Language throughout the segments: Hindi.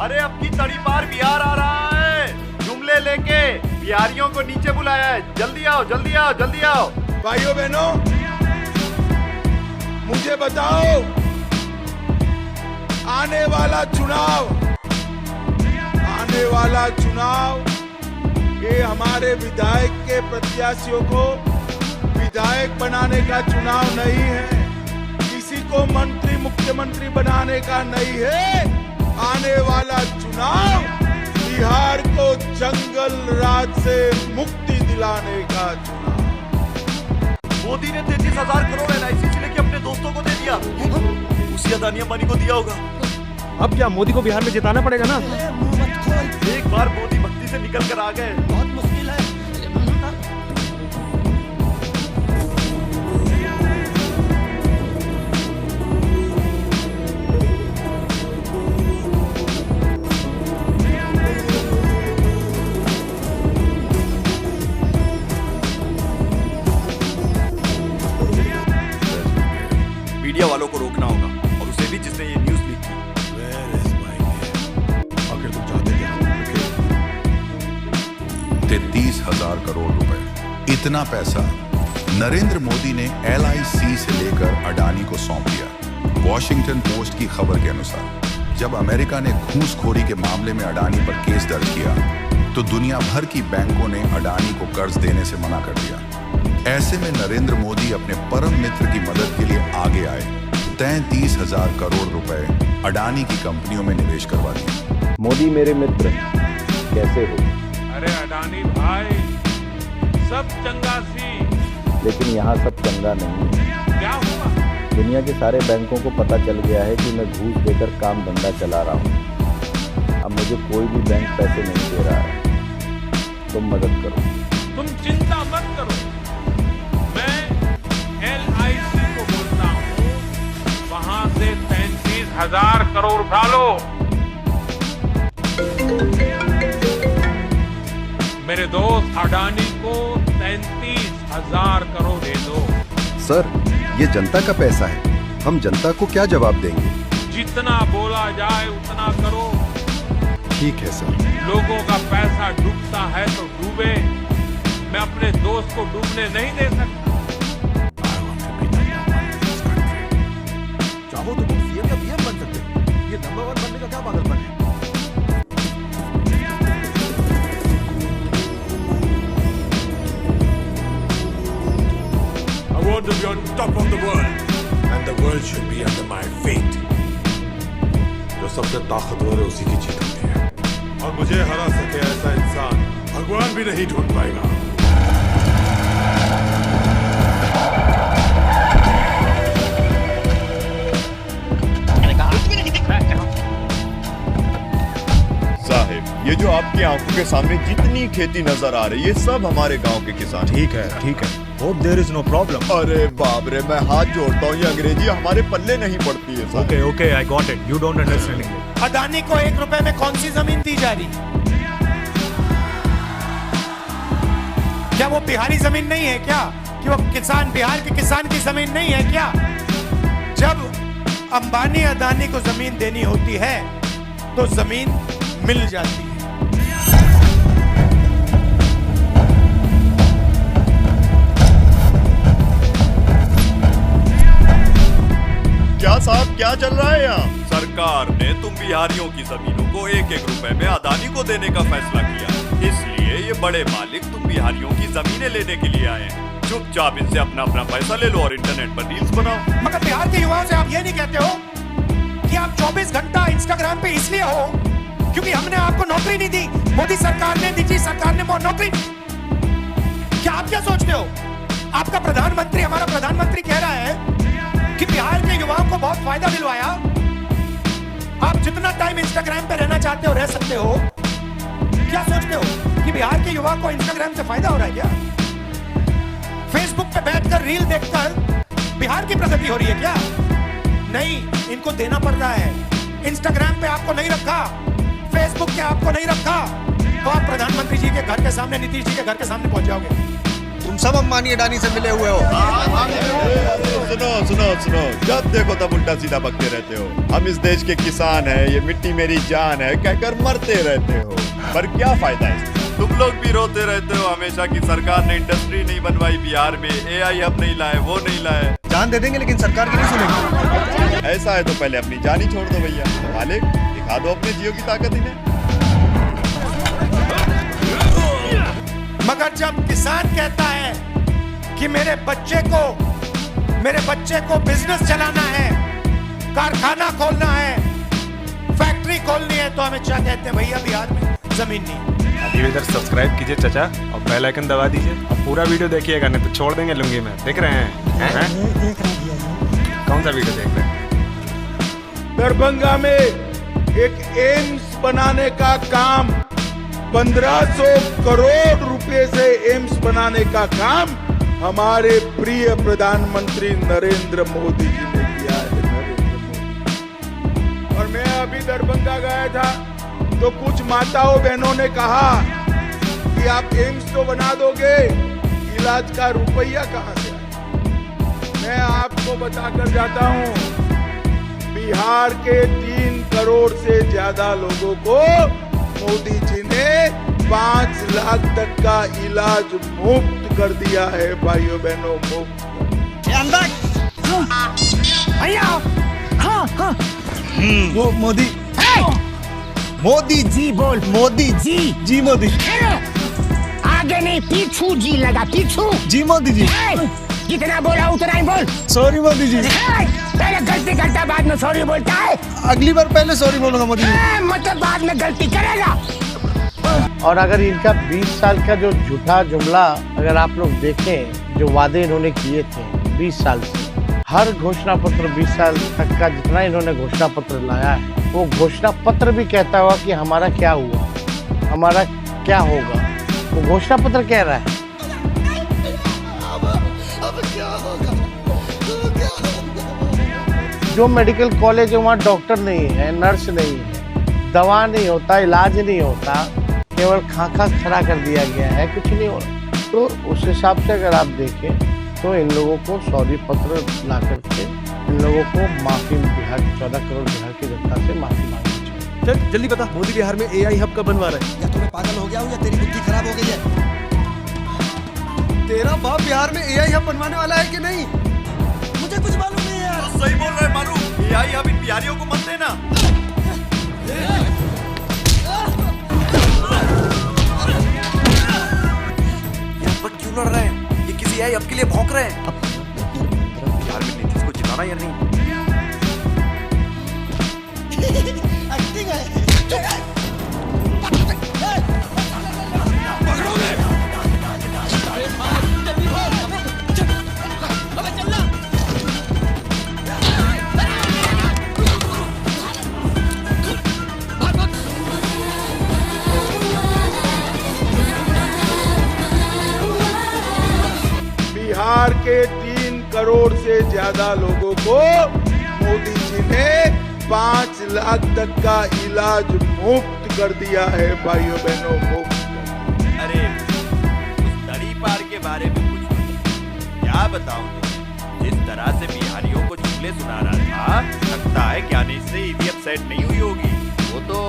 अरे अब की तड़ी पार बिहार आ रहा है, जुमले लेके बिहारियों को नीचे बुलाया है। जल्दी आओ जल्दी आओ जल्दी आओ। भाइयों बहनों, मुझे बताओ, आने वाला चुनाव ये हमारे विधायक के प्रत्याशियों को विधायक बनाने का चुनाव नहीं है, किसी को मंत्री मुख्यमंत्री बनाने का नहीं है। आने वाला चुनाव बिहार को जंगल राज से मुक्ति दिलाने का चुनाव। मोदी ने 33,000 करोड़ LIC से लेके अपने दोस्तों को दे दिया, उसी अदानी अंबानी को दिया होगा। अब क्या मोदी को बिहार में जिताना पड़ेगा ना? एक बार मोदी भक्ति से निकल कर आ गए, बहुत मुश्किल है। मीडिया वालों को रोकना होगा, और उसे भी जिसने ये न्यूज़ लीक की। आखिर तुम चाहते क्या? 33,000 करोड़ रुपए, इतना पैसा नरेंद्र मोदी ने LIC से लेकर अडानी को सौंप दिया। वॉशिंगटन पोस्ट की खबर के अनुसार जब अमेरिका ने घूसखोरी के मामले में अडानी पर केस दर्ज किया तो दुनिया भर की बैंकों ने अडानी को कर्ज देने से मना कर दिया। ऐसे में नरेंद्र मोदी अपने परम मित्र की मदद के लिए आगे आए, 33,000 करोड़ रुपए अडानी की कंपनियों में निवेश करवा दिए। मोदी मेरे मित्र कैसे हो? अरे अडानी भाई, सब चंगा सी, लेकिन यहाँ सब चंगा नहीं है। क्या हुआ? दुनिया के सारे बैंकों को पता चल गया है कि मैं घूस देकर काम धंधा चला रहा हूँ। अब मुझे कोई भी बैंक पैसे नहीं दे रहा है, तुम मदद करो। तुम चिंता मत करो, मैं LIC को बोलता हूँ, वहां से 33,000 करोड़ उठा लो। मेरे दोस्त अडानी को 33,000 करोड़ दे दो। सर, ये जनता का पैसा है, हम जनता को क्या जवाब देंगे? जितना बोला जाए उतना करो। ठीक है सर। लोगों का पैसा डूबता है तो डूबे, मैं अपने दोस्त को डूबने नहीं दे सकता। चाहो तो तुम CM या PM बन सकते हो, ये नंबर 1 बनने का क्या पागलपन है? I want to be on top of the world, and the world should be under my feet. जो सबसे ताकतवर है उसी की जीत होती है, और मुझे हरा सके ऐसा इंसान भगवान भी नहीं ढूंढ पाएगा। साहिब, ये जो आपकी आंखों के सामने जितनी खेती नजर आ रही है, सब हमारे गांव के किसान। ठीक है ठीक है, hope there is no problem. अरे बाप रे, मैं हाथ जोड़ता हूँ, ये अंग्रेजी हमारे पल्ले नहीं पड़ती है। Okay okay, I got it, you don't understand English. Adani को 1 रुपए में कौन सी जमीन दी जा रही? क्या वो बिहारी जमीन नहीं है क्या? कि वो किसान, बिहार के किसान की जमीन नहीं है क्या? जब अंबानी अडानी को जमीन देनी होती है तो जमीन मिल जाती है। क्या साहब, क्या चल रहा है यहाँ? सरकार ने तुम बिहारियों की जमीनों को 1-1 रुपए में अडानी को देने का फैसला किया, इसलिए ये बड़े मालिक तुम बिहारियों की जमीनें लेने के लिए आए हैं। चुपचाप इनसे अपना अपना पैसा ले लो और इंटरनेट पर रील्स बनाओ। मगर बिहार के युवाओं से आप ये नहीं कहते हो कि आप 24 घंटा इंस्टाग्राम पे इसलिए हो क्योंकि हमने आपको नौकरी नहीं दी, मोदी सरकार ने, निजी सरकार ने नौकरी। क्या आप क्या सोचते हो? आपका प्रधानमंत्री, हमारा प्रधानमंत्री कह रहा है कि बिहार के युवाओं को बहुत फायदा दिलवाया। आप जितना टाइम इंस्टाग्राम पे रहना चाहते हो रह सकते हो। क्या सोचते हो कि बिहार के युवा को इंस्टाग्राम से फायदा हो रहा है क्या? फेसबुक पे बैठकर रील देखकर बिहार की प्रगति हो रही है क्या? नहीं, इनको देना पड़ रहा है। इंस्टाग्राम पे आपको नहीं रखा, फेसबुक पे आपको नहीं रखा, तो आप प्रधानमंत्री जी के घर के सामने, नीतीश जी के घर के सामने पहुंच जाओगे। तुम सब अंबानी अडानी से मिले हुए हो। सुनो सुनो सुनो, जब देखो तब उल्टा सीधा बकते रहते हो। हम इस देश के किसान हैं, ये मिट्टी मेरी जान है कहकर मरते रहते हो, पर क्या फायदा है? तुम लोग भी रोते रहते हो हमेशा कि सरकार ने इंडस्ट्री नहीं बनवाई बिहार में, AI हब नहीं लाए, वो नहीं लाए। जान दे देंगे लेकिन सरकार की नहीं सुनेंगे। ऐसा है तो पहले अपनी जान ही छोड़ दो भैया। मालिक दिखा दो अपने जियो की ताकत इन्हें। मगर जब किसान कहता है कि मेरे बच्चे को बिजनेस चलाना है, कारखाना खोलना है, फैक्ट्री खोलनी है, तो अमित शाह कहते हैं भैया बिहार में जमीन नहीं। अभी इधर सब्सक्राइब कीजिए चाचा और बेल आइकन दबा दीजिए। अब पूरा वीडियो देखिएगा, नहीं तो छोड़ देंगे लुंगी में। देख रहे हैं, हैं? कौन सा वीडियो देख रहे हैं? दरभंगा में एक एम्स बनाने का काम 1500 करोड़ रुपए से एम्स बनाने का काम हमारे प्रिय प्रधानमंत्री नरेंद्र मोदी जी ने किया है। नरेंद्र मोदी। और मैं अभी दरभंगा गया था तो कुछ माताओं बहनों ने कहा कि आप एम्स तो बना दोगे, इलाज का रुपया कहां से आए? मैं आपको बताकर जाता हूं, बिहार के 3 करोड़ से ज्यादा लोगों को मोदी जी ने 5 लाख तक का इलाज मुफ्त कर दिया है। भाइयों बहनों, मुफ्त। भैया मोदी जी बोल, मोदी जी मोदी आगे नहीं पीछू जी लगा, पीछू जी मोदी जी। जितना बोला उतना ही बोल। सॉरी मोदी जी। पहले गलती करता बाद में सॉरी बोलता है। अगली बार पहले सॉरी बोलूंगा मोदी जी। मतलब बाद में गलती करेगा। और अगर इनका 20 साल का जो झूठा जुमला अगर आप लोग देखें, जो वादे इन्होंने किए थे 20 साल से, हर घोषणा पत्र 20 साल तक का जितना इन्होंने घोषणा पत्र लाया है, वो घोषणा पत्र भी कहता हुआ कि हमारा क्या हुआ, हमारा क्या होगा। वो घोषणा पत्र कह रहा है। जो मेडिकल कॉलेज है वहाँ डॉक्टर नहीं है, नर्स नहीं है, दवा नहीं होता, इलाज नहीं होता, केवल खाका खड़ा कर दिया गया है, कुछ नहीं हो रहा। तो उस हिसाब से अगर आप देखें तो इन लोगों को सॉरी पत्र ला करके इन लोगों को माफी, बिहार 14 करोड़ बिहार की जनता से माफी मांगनी चाहिए। चल जल्दी बता, मोदी बिहार में AI हब कब बनवा रहा है? या तुम्हें पागल हो गया हो या तेरी बुद्धि खराब हो गई है? तेरा बाप बिहार में AI हब बनवाने वाला है कि नहीं? मुझे कुछ मालूम नहीं है। सही बोल रहे मारू, AI हब इन बिहारियों को मत देना। क्यों लड़ रहे हैं? ये किसी AI हब के लिए भौंक रहे हैं। बिहार में नीतीश को जिताना या नहीं? एक्टिंग है। बिहार के 3 करोड़ से ज्यादा लोगों को मोदी जी ने 5 लाख तक का इलाज मुफ्त कर दिया है। भाइयों बहनों, मुफ्त। अरे उस दड़ी पार के बारे में कुछ क्या बताऊं तुम्हें? जिस तरह से बिहारियों को जुमले सुना रहा था, लगता है क्या नहीं से ईवीएम सेट नहीं हुई होगी। वो तो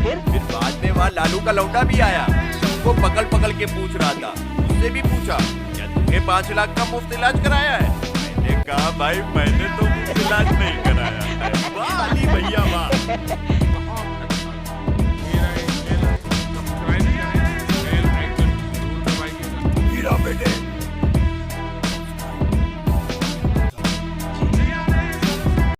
फिर बाद में वहाँ लालू का लौंडा भी आया, सबको पकड़ के पूछ रहा था। उससे भी पूछा क्या तुमने 5 लाख का मुफ्त इलाज कराया है? मैंने कहा भाई मैंने तो मुफ्त इलाज नहीं कराया है। वाह अली भैया वाह।